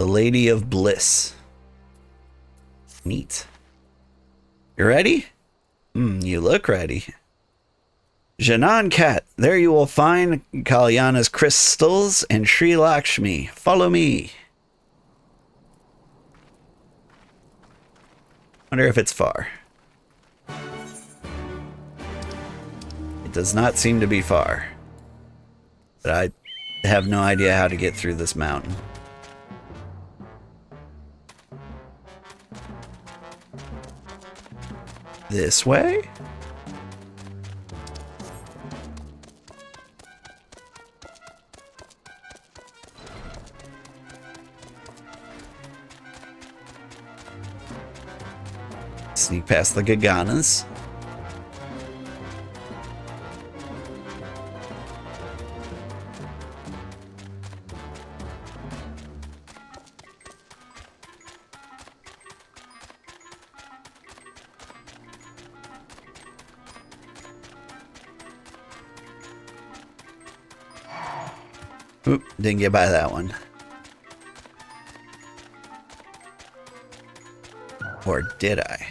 The Lady of Bliss. Neat. You ready? You look ready. Janan Cat, there you will find Kalyana's crystals and Sri Lakshmi. Follow me. Wonder if it's far. It does not seem to be far. But I have no idea how to get through this mountain. This way? Sneak past the Gaganas. Oop, didn't get by that one. Or did I?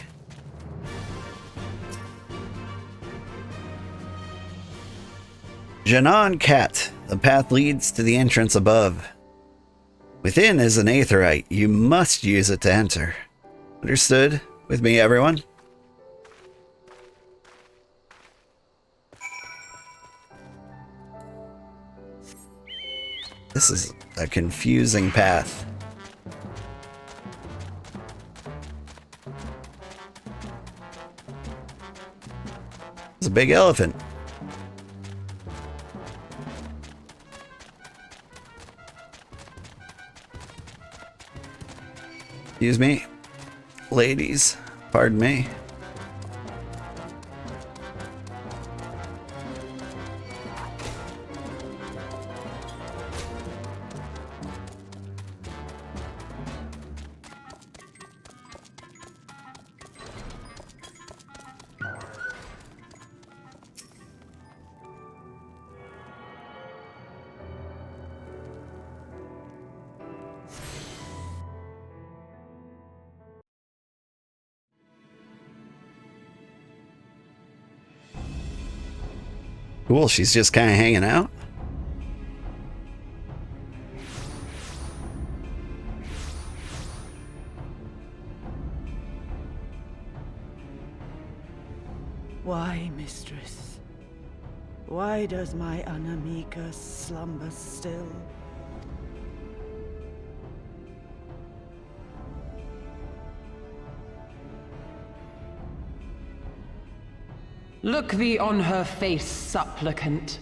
Janan Cat. The path leads to the entrance above. Within is an aetheryte. You must use it to enter. Understood? With me, everyone? This is a confusing path. It's a big elephant. Excuse me, ladies, pardon me. Cool, she's just kind of hanging out. Why, mistress? Why does my Anamika slumber still? Look thee on her face, supplicant.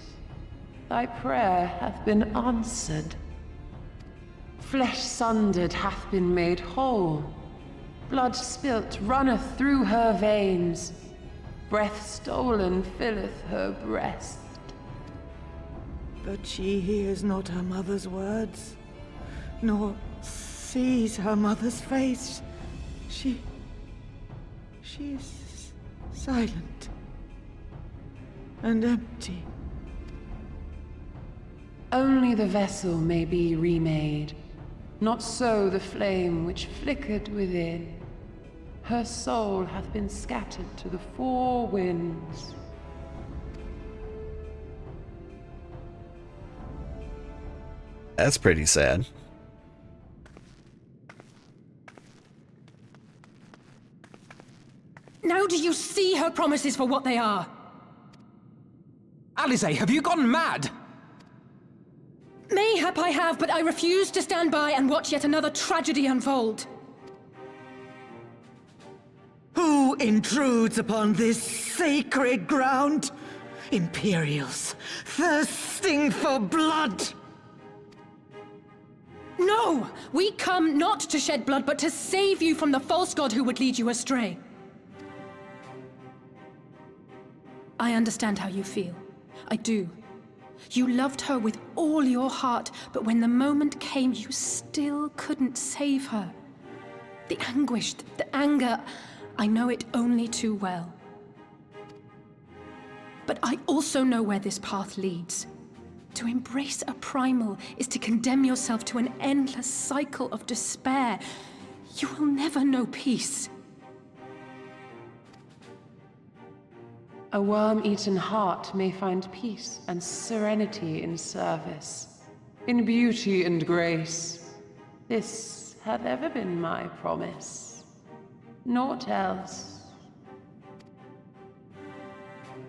Thy prayer hath been answered. Flesh sundered hath been made whole. Blood spilt runneth through her veins. Breath stolen filleth her breast. But she hears not her mother's words, nor sees her mother's face. She is silent and empty. Only the vessel may be remade, not so the flame which flickered within. Her soul hath been scattered to the four winds. That's pretty sad. Now do you see her promises for what they are? Alize, have you gone mad? Mayhap I have, but I refuse to stand by and watch yet another tragedy unfold. Who intrudes upon this sacred ground? Imperials, thirsting for blood! No! We come not to shed blood, but to save you from the false god who would lead you astray. I understand how you feel. I do. You loved her with all your heart, but when the moment came, you still couldn't save her. The anguish, the anger, I know it only too well. But I also know where this path leads. To embrace a primal is to condemn yourself to an endless cycle of despair. You will never know peace. A worm-eaten heart may find peace and serenity in service, in beauty and grace. This hath ever been my promise. Naught else.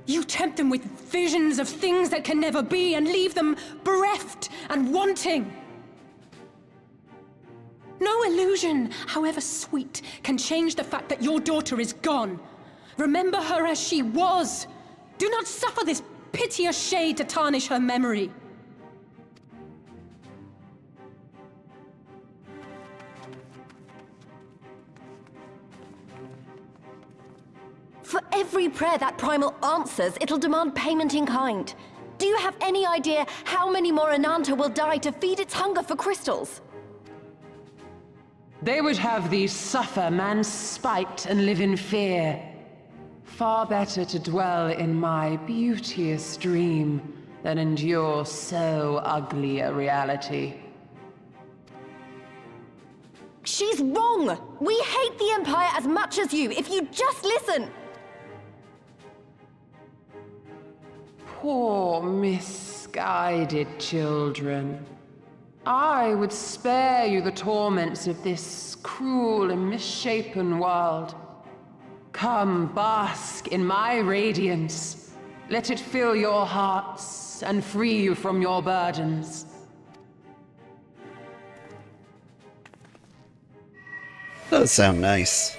You tempt them with visions of things that can never be and leave them bereft and wanting. No illusion, however sweet, can change the fact that your daughter is gone. Remember her as she was. Do not suffer this piteous shade to tarnish her memory. For every prayer that primal answers, it'll demand payment in kind. Do you have any idea how many more Ananta will die to feed its hunger for crystals? They would have thee suffer man's spite and live in fear. Far better to dwell in my beauteous dream than endure so ugly a reality. She's wrong! We hate the Empire as much as you, if you just listen! Poor misguided children. I would spare you the torments of this cruel and misshapen world. Come, bask in my radiance. Let it fill your hearts and free you from your burdens. Does sound nice.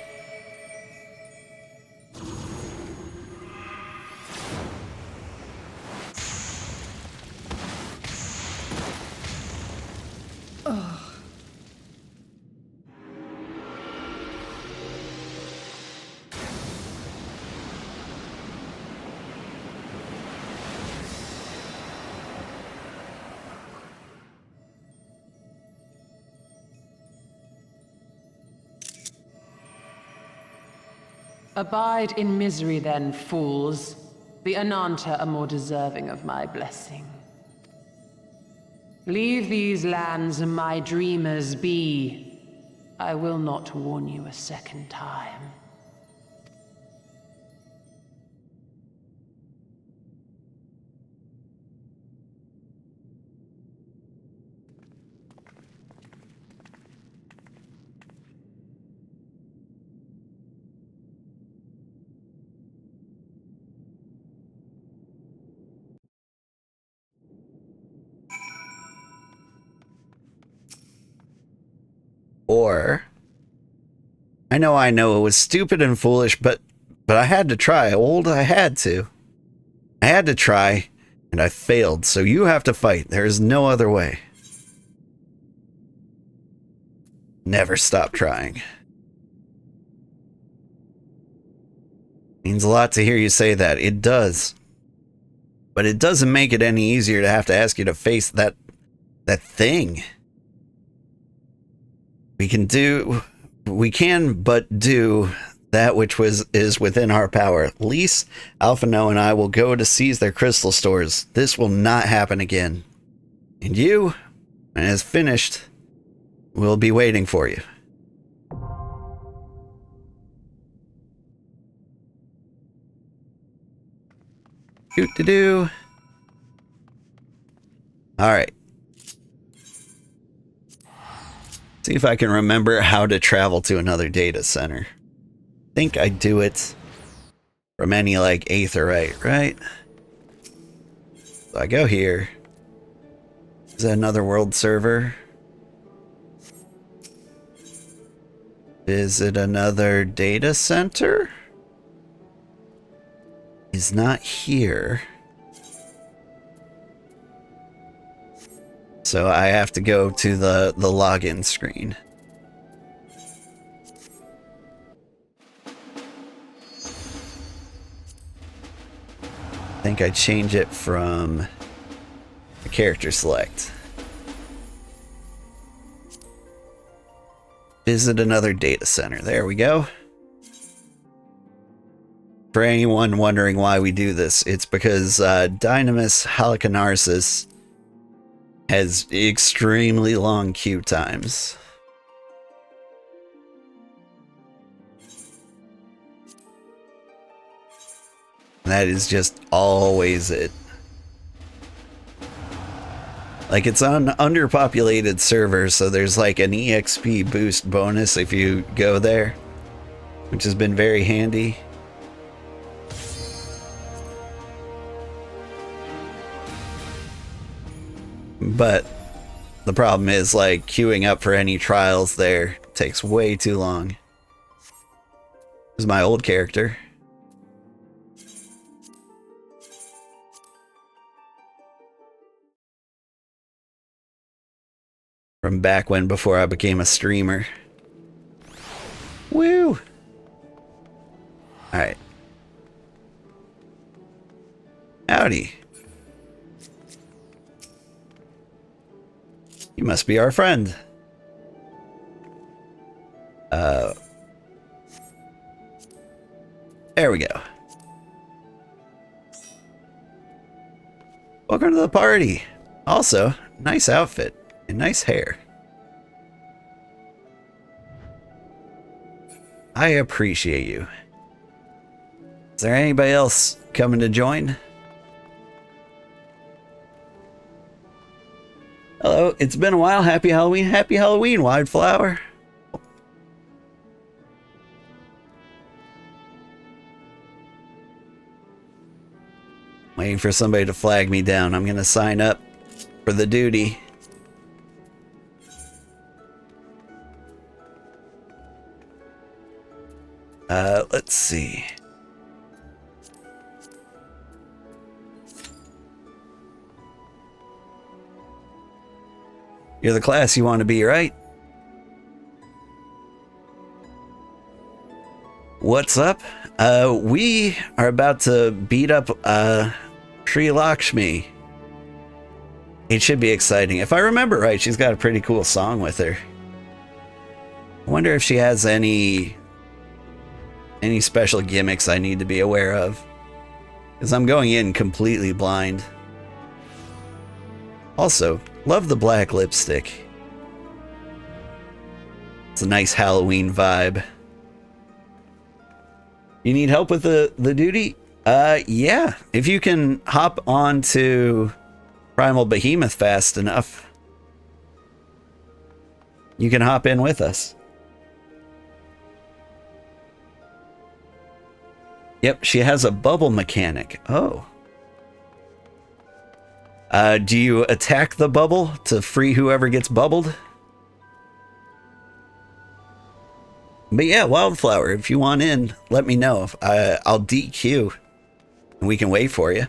Abide in misery then, fools. The Ananta are more deserving of my blessing. Leave these lands and my dreamers be. I will not warn you a second time. Or, I know it was stupid and foolish, but I had to try. I had to. I had to try, and I failed, so you have to fight. There is no other way. Never stop trying. Means a lot to hear you say that. It does. But it doesn't make it any easier to have to ask you to face that thing. We can but do that which is within our power. Lise, Alphino, and I will go to seize their crystal stores. This will not happen again. And you, when it is finished, will be waiting for you. Doo-doo-doo. All right. See if I can remember how to travel to another data center. I think I do it from any like aetherite, right? So I go here. Is that another world server? Is it another data center? Is not here. So I have to go to the login screen. I think I change it from the character select. Visit another data center. There we go. For anyone wondering why we do this, it's because Dynamis Halicarnassus has extremely long queue times. That is just always it. Like, it's on underpopulated servers, so there's like an EXP boost bonus if you go there, which has been very handy. But the problem is, like, queuing up for any trials there takes way too long. This is my old character. From back when, before I became a streamer. Woo! Alright. Howdy. You must be our friend. There we go. Welcome to the party. Also, nice outfit and nice hair. I appreciate you. Is there anybody else coming to join? Hello, it's been a while. Happy Halloween. Happy Halloween, Wildflower. Waiting for somebody to flag me down. I'm gonna sign up for the duty. Let's see. You're the class you want to be, right? What's up? We are about to beat up Sri Lakshmi. It should be exciting. If I remember right, she's got a pretty cool song with her. I wonder if she has any special gimmicks I need to be aware of. Because I'm going in completely blind. Also, love the black lipstick. It's a nice Halloween vibe. You need help with the duty? Yeah. If you can hop onto Primal Behemoth fast enough, you can hop in with us. Yep, she has a bubble mechanic. Oh. Do you attack the bubble to free whoever gets bubbled? But yeah, Wildflower, if you want in, let me know. I'll DQ, and we can wait for you.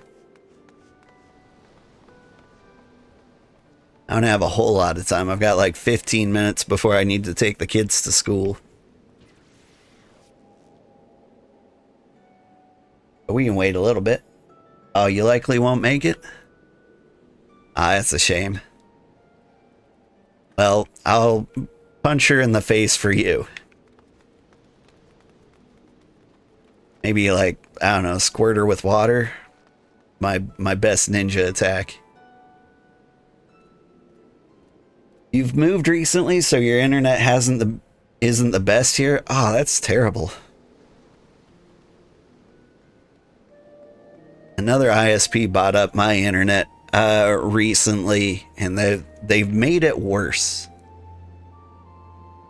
I don't have a whole lot of time. I've got like 15 minutes before I need to take the kids to school. But we can wait a little bit. Oh, you likely won't make it? Ah, that's a shame. Well, I'll punch her in the face for you. Maybe like, I don't know, squirt her with water. My best ninja attack. You've moved recently, so your internet isn't the best here? Oh, that's terrible. Another ISP bought up my internet recently, and they've made it worse.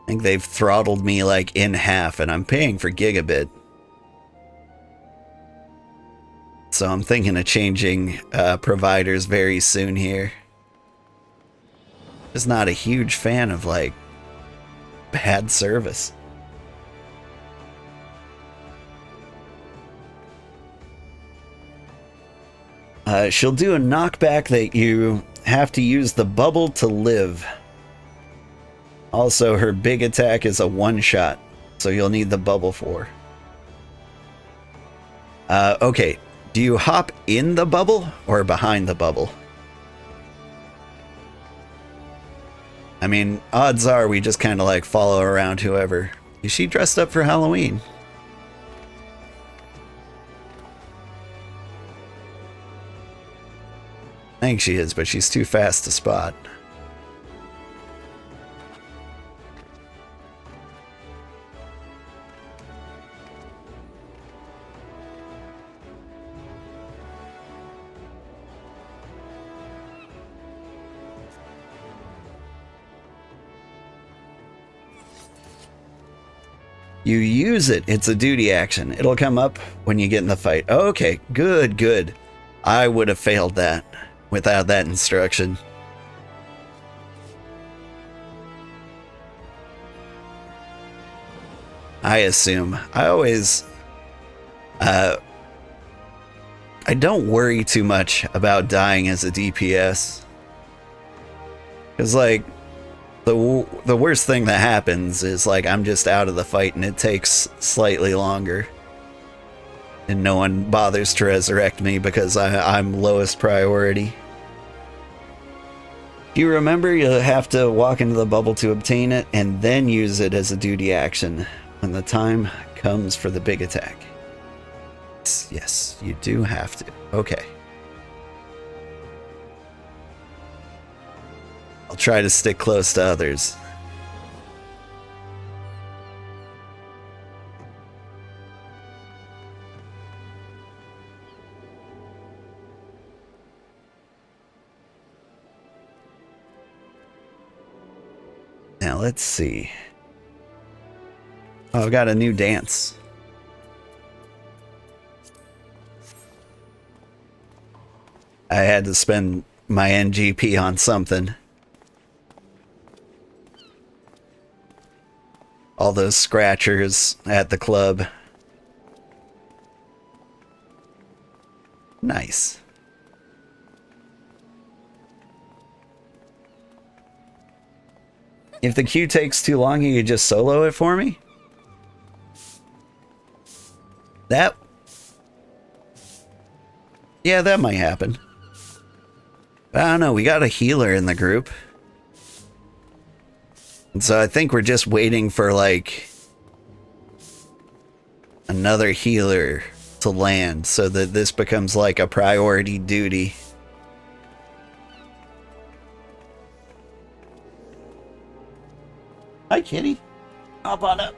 I think they've throttled me like in half, and I'm paying for gigabit. So I'm thinking of changing providers very soon here. Just not a huge fan of like bad service. She'll do a knockback that you have to use the bubble to live. Also, her big attack is a one-shot, so you'll need the bubble for. Okay, do you hop in the bubble or behind the bubble? I mean, odds are we just kind of like follow around whoever. Is she dressed up for Halloween? I think she is, but she's too fast to spot. You use it. It's a duty action. It'll come up when you get in the fight. Okay, good, good. I would have failed that without that instruction. I assume. I always... I don't worry too much about dying as a DPS. Because, like... The worst thing that happens is, like, I'm just out of the fight and it takes slightly longer. And no one bothers to resurrect me because I'm lowest priority. You remember you have to walk into the bubble to obtain it and then use it as a duty action when the time comes for the big attack. Yes, you do have to. Okay. I'll try to stick close to others. Now let's see. Oh, I've got a new dance. I had to spend my NGP on something. All those scratchers at the club. Nice. If the queue takes too long, you could just solo it for me? That... Yeah, that might happen. But I don't know, we got a healer in the group. And so I think we're just waiting for, like, another healer to land so that this becomes, like, a priority duty. Hi, kitty. Hop on up.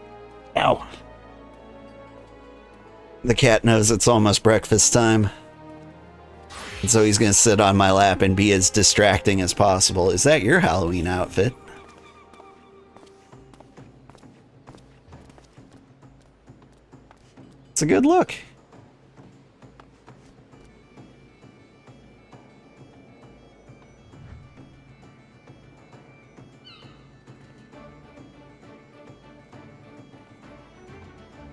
Ow. The cat knows it's almost breakfast time. And so he's gonna sit on my lap and be as distracting as possible. Is that your Halloween outfit? It's a good look.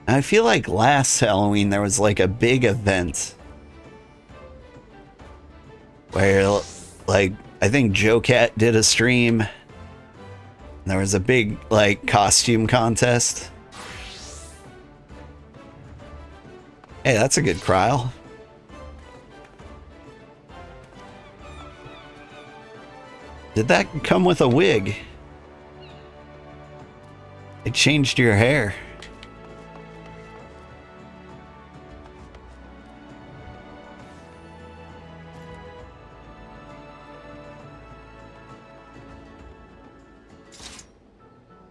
I feel like last Halloween there was like a big event where, like, I think Joe Cat did a stream. There was a big, like, costume contest. Hey, that's a good Krile. Did that come with a wig? It changed your hair.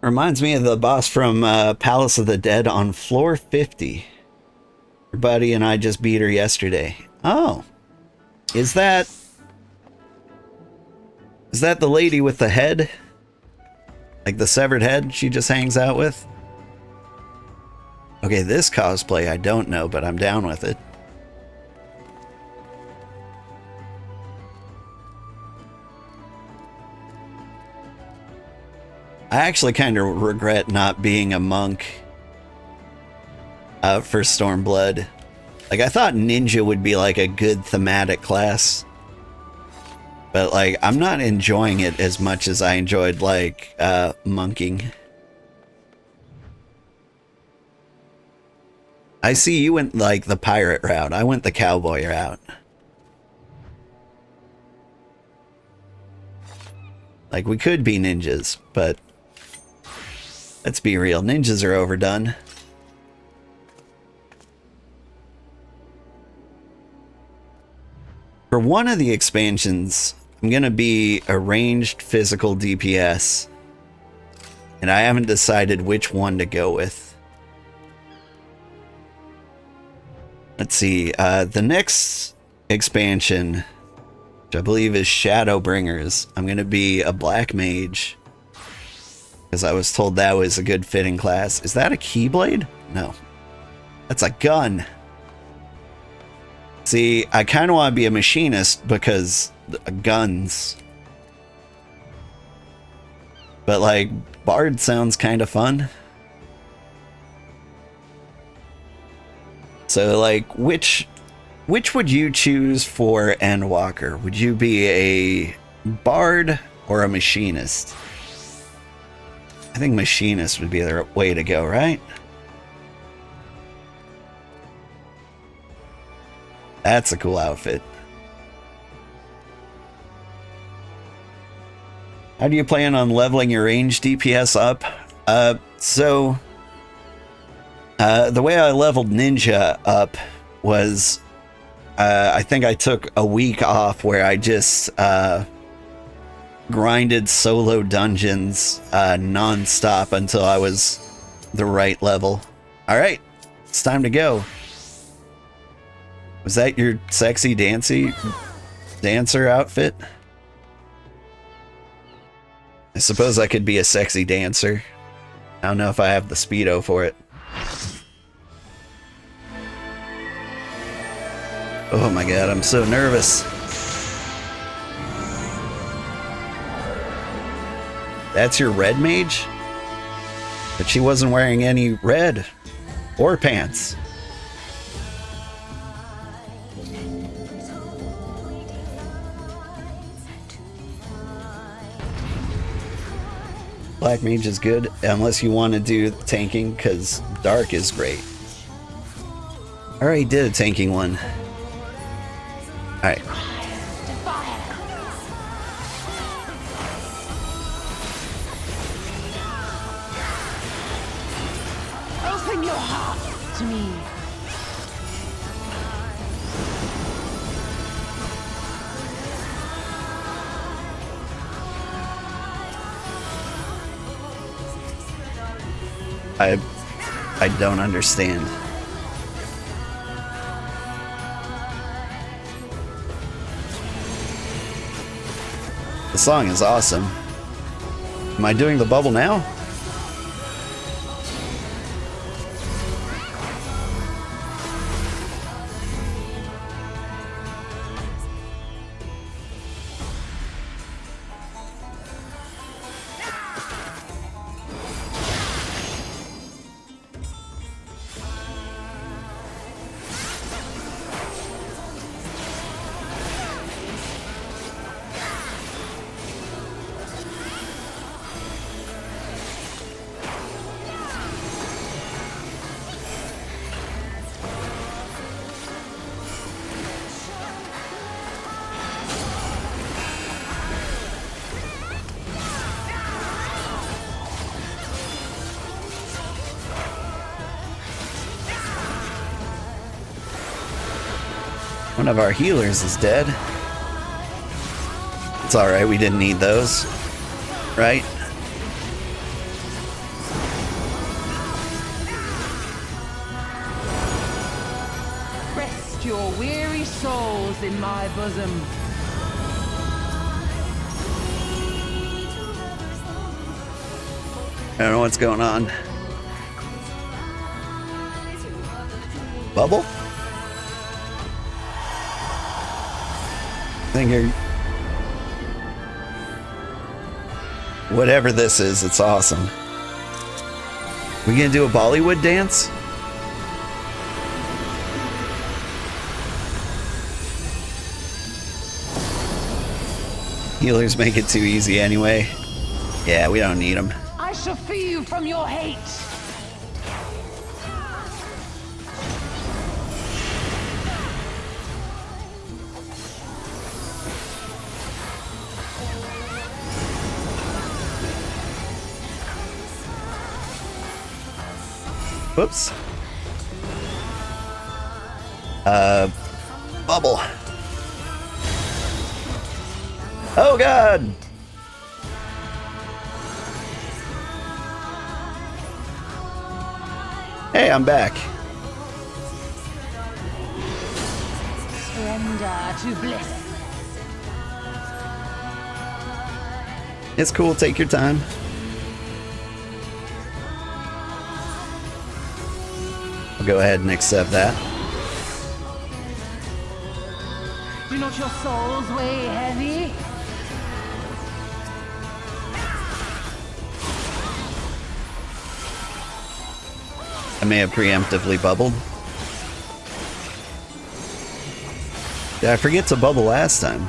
Reminds me of the boss from Palace of the Dead on floor 50. Your buddy and I just beat her yesterday. Oh. Is that the lady with the head? Like the severed head she just hangs out with? Okay, this cosplay I don't know, but I'm down with it. I actually kind of regret not being a monk for Stormblood. Like, I thought ninja would be like a good thematic class. But, like, I'm not enjoying it as much as I enjoyed, like, monking. I see you went, like, the pirate route. I went the cowboy route. Like, we could be ninjas, but let's be real. Ninjas are overdone. For one of the expansions, I'm going to be a ranged physical DPS. And I haven't decided which one to go with. Let's see. The next expansion, which I believe is Shadowbringers, I'm going to be a black mage. Because I was told that was a good fitting class. Is that a Keyblade? No. That's a gun. See, I kind of want to be a machinist because guns. But like, Bard sounds kind of fun. So like, which would you choose for Endwalker? Would you be a Bard or a machinist? I think machinist would be the way to go, right? That's a cool outfit. How do you plan on leveling your range DPS up? The way I leveled Ninja up was, I think I took a week off where I just grinded solo dungeons non-stop until I was the right level. All right, it's time to go. Was that your sexy dancer outfit? I suppose I could be a sexy dancer. I don't know if I have the speedo for it. Oh my god, I'm so nervous. That's your red mage? But she wasn't wearing any red or pants. Black mage is good, unless you want to do tanking, because dark is great. I already did a tanking one. Alright. Open your heart to me. I don't understand. The song is awesome. Am I doing the bubble now? One of our healers is dead. It's alright, we didn't need those. Right? Rest your weary souls in my bosom. I don't know what's going on. Bubble? I think you're... Whatever this is, it's awesome. We gonna do a Bollywood dance? Healers make it too easy anyway. Yeah, we don't need them. I shall free you from your hate. Whoops. Bubble. Oh god! Hey, I'm back. Surrender to Bliss. It's cool, take your time. I'll go ahead and accept that. Do not your souls weigh heavy? I may have preemptively bubbled. Did I forget to bubble last time?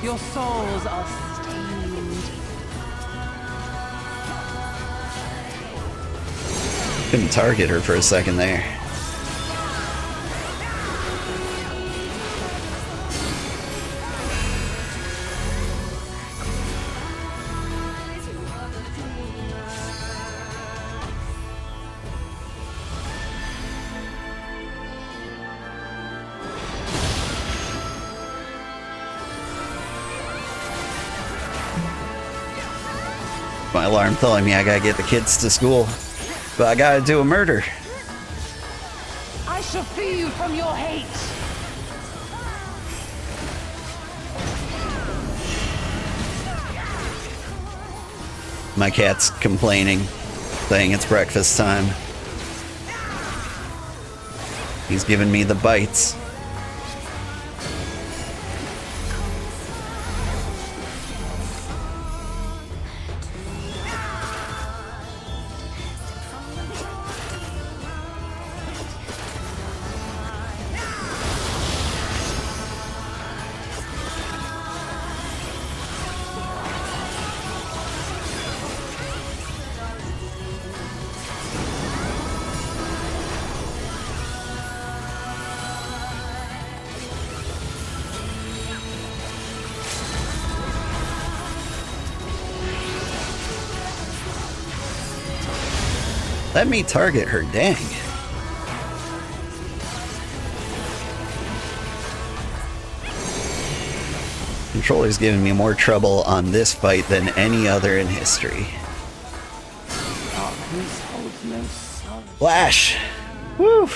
Your souls are stained. Couldn't target her for a second there. My alarm telling me I gotta get the kids to school, but I gotta do a murder. I shall free you from your hate. My cat's complaining, saying it's breakfast time. He's giving me the bites. Let me target her, dang. Controller's giving me more trouble on this fight than any other in history. Flash! Woo!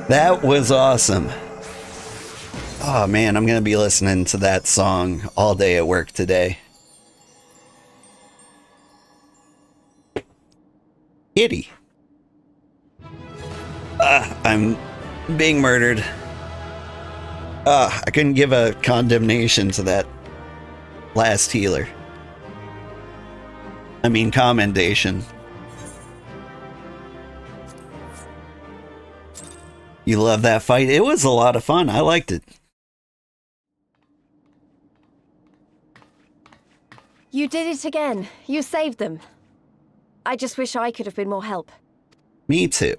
That was awesome. Oh man, I'm gonna be listening to that song all day at work today. Kitty. I'm being murdered. I couldn't give a condemnation to that last healer. I mean, commendation. You love that fight? It was a lot of fun. I liked it. You did it again. You saved them. I just wish I could have been more help. Me too.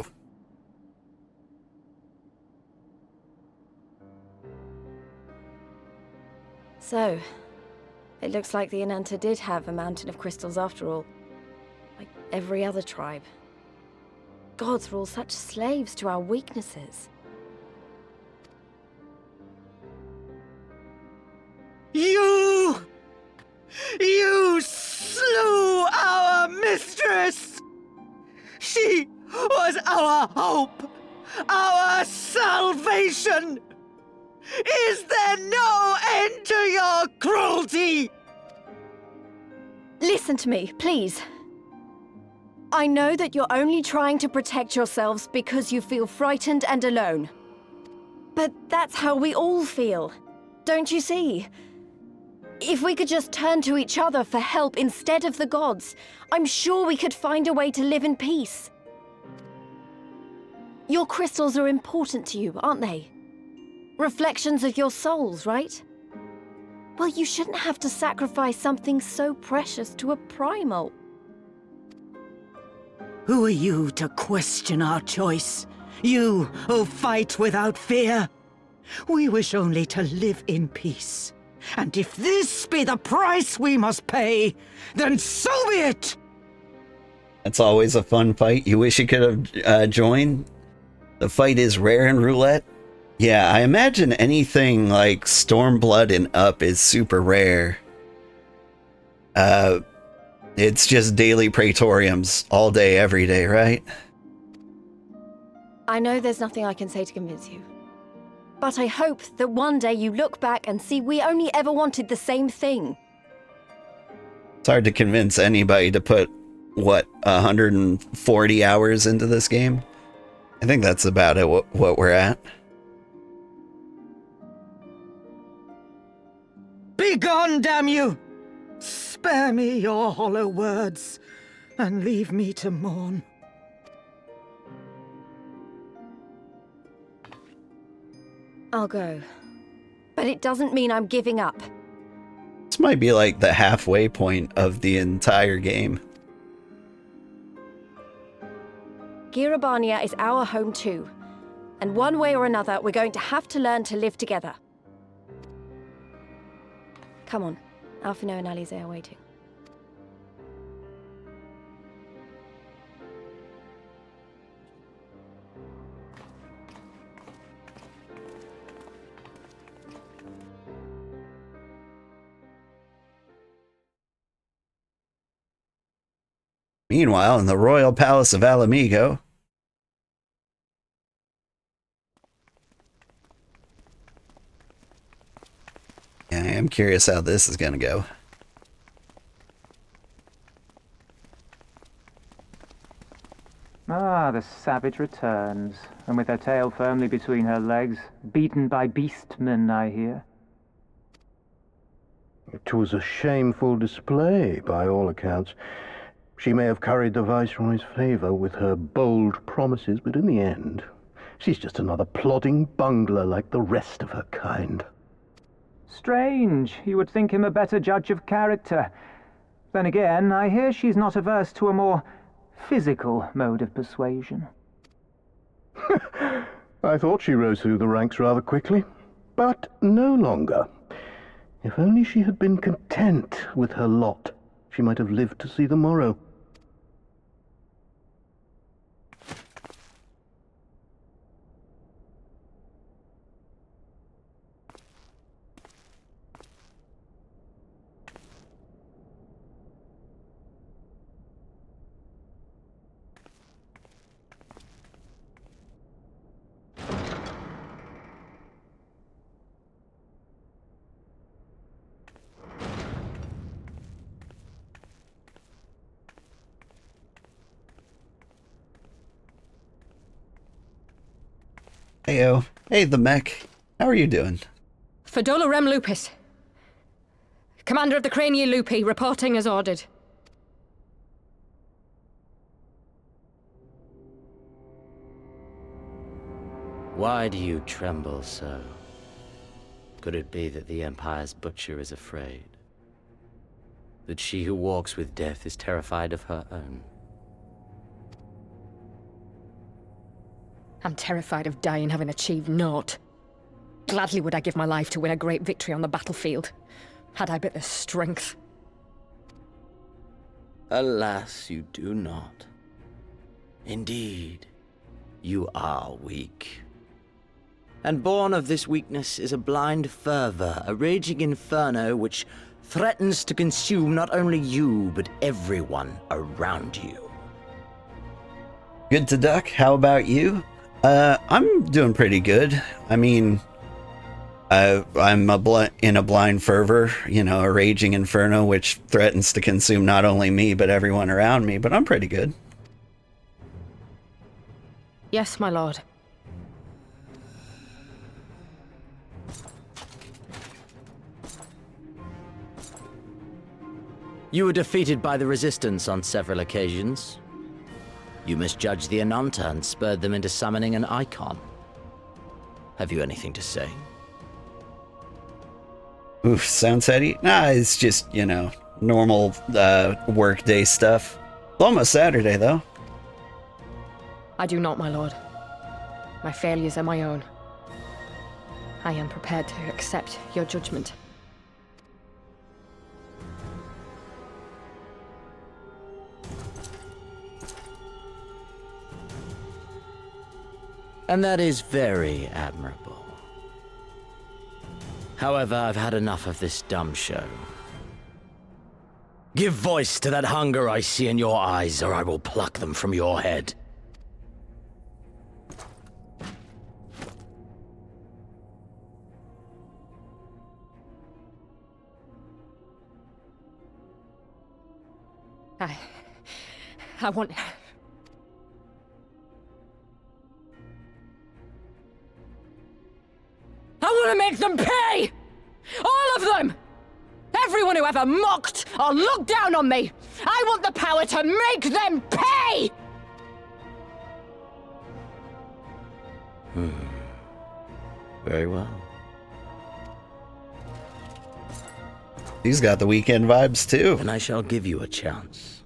So, it looks like the Ananta did have a mountain of crystals after all. Like every other tribe. Gods were all such slaves to our weaknesses. You slew our mistress! She was our hope! Our salvation! Is there no end to your cruelty? Listen to me, please. I know that you're only trying to protect yourselves because you feel frightened and alone. But that's how we all feel. Don't you see? If we could just turn to each other for help instead of the gods, I'm sure we could find a way to live in peace. Your crystals are important to you, aren't they? Reflections of your souls, right? Well, you shouldn't have to sacrifice something so precious to a primal. Who are you to question our choice? You, who fight without fear? We wish only to live in peace. And if this be the price we must pay, then so be it! That's always a fun fight. You wish you could have joined? The fight is rare in roulette. Yeah, I imagine anything like Stormblood and up is super rare. It's just daily praetoriums all day, every day, right? I know there's nothing I can say to convince you. But I hope that one day you look back and see we only ever wanted the same thing. It's hard to convince anybody to put, what, 140 hours into this game? I think that's about it, what we're at. Begone, damn you! Spare me your hollow words, and leave me to mourn. I'll go. But it doesn't mean I'm giving up. This might be like the halfway point of the entire game. Gyr Abania is our home too. And one way or another, we're going to have to learn to live together. Come on. Alphino and Alize are waiting. Meanwhile, in the royal palace of Alamigo, yeah, I am curious how this is going to go. Ah, the savage returns, and with her tail firmly between her legs, beaten by beastmen, I hear. It was a shameful display, by all accounts. She may have curried the Viceroy's favor with her bold promises, but in the end, she's just another plodding bungler like the rest of her kind. Strange, you would think him a better judge of character. Then again, I hear she's not averse to a more physical mode of persuasion. I thought she rose through the ranks rather quickly, but no longer. If only she had been content with her lot, she might have lived to see the morrow. Heyo. Hey, the mech. How are you doing? Fordola Rem Lupus. Commander of the Crania Lupi, reporting as ordered. Why do you tremble so? Could it be that the Empire's butcher is afraid? That she who walks with death is terrified of her own? I'm terrified of dying having achieved naught. Gladly would I give my life to win a great victory on the battlefield, had I but the strength. Alas, you do not. Indeed, you are weak. And born of this weakness is a blind fervor, a raging inferno which threatens to consume not only you, but everyone around you. Good to duck. How about you? I'm doing pretty good. I mean, I'm in a blind fervor, you know, a raging inferno which threatens to consume not only me, but everyone around me, but I'm pretty good. Yes, my lord. You were defeated by the Resistance on several occasions. You misjudged the Ananta and spurred them into summoning an icon. Have you anything to say? Oof, sounds heady. Nah, it's just, you know, normal workday stuff. It's almost Saturday, though. I do not, my lord. My failures are my own. I am prepared to accept your judgment. And that is very admirable. However, I've had enough of this dumb show. Give voice to that hunger I see in your eyes, or I will pluck them from your head. I want... I want to make them pay! All of them! Everyone who ever mocked or looked down on me! I want the power to make them pay! Very well. He's got the weekend vibes, too. And I shall give you a chance.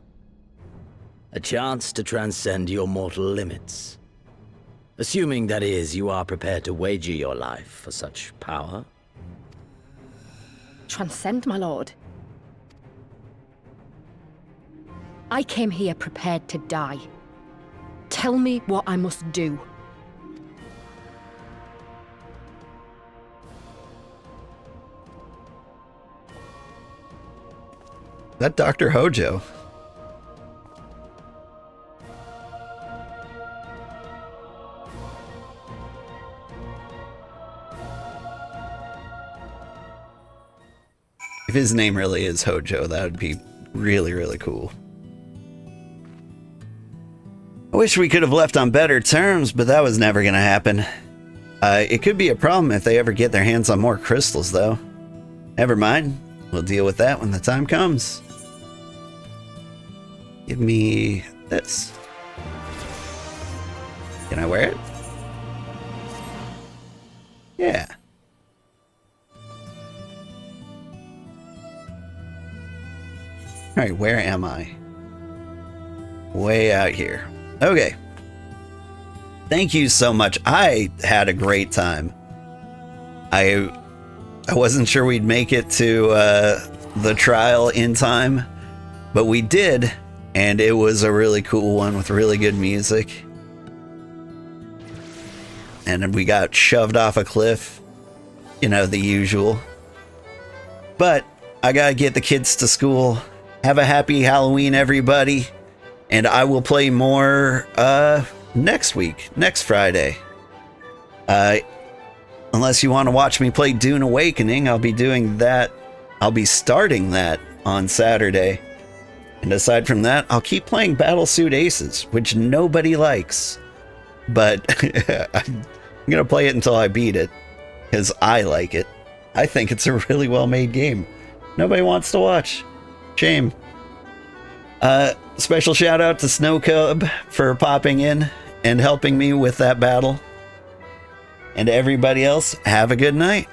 A chance to transcend your mortal limits. Assuming, that is, you are prepared to wager your life for such power. Transcend, my lord. I came here prepared to die. Tell me what I must do. That Dr. Hojo. If his name really is Hojo, that would be really, really cool. I wish we could have left on better terms, but that was never going to happen. It could be a problem if they ever get their hands on more crystals, though. Never mind. We'll deal with that when the time comes. Give me this. Can I wear it? Yeah. Alright, where am I? Way out here. Okay. Thank you so much. I had a great time. I wasn't sure we'd make it to the trial in time, but we did, and it was a really cool one with really good music. And then we got shoved off a cliff, you know, the usual. But I gotta get the kids to school. Have a happy Halloween, everybody. And I will play more next week, next Friday. Unless you want to watch me play Dune Awakening, I'll be doing that. I'll be starting that on Saturday. And aside from that, I'll keep playing Battlesuit Aces, which nobody likes. But I'm going to play it until I beat it, because I like it. I think it's a really well-made game. Nobody wants to watch. Shame. Special shout out to Snow Cub for popping in and helping me with that battle. And everybody else, have a good night.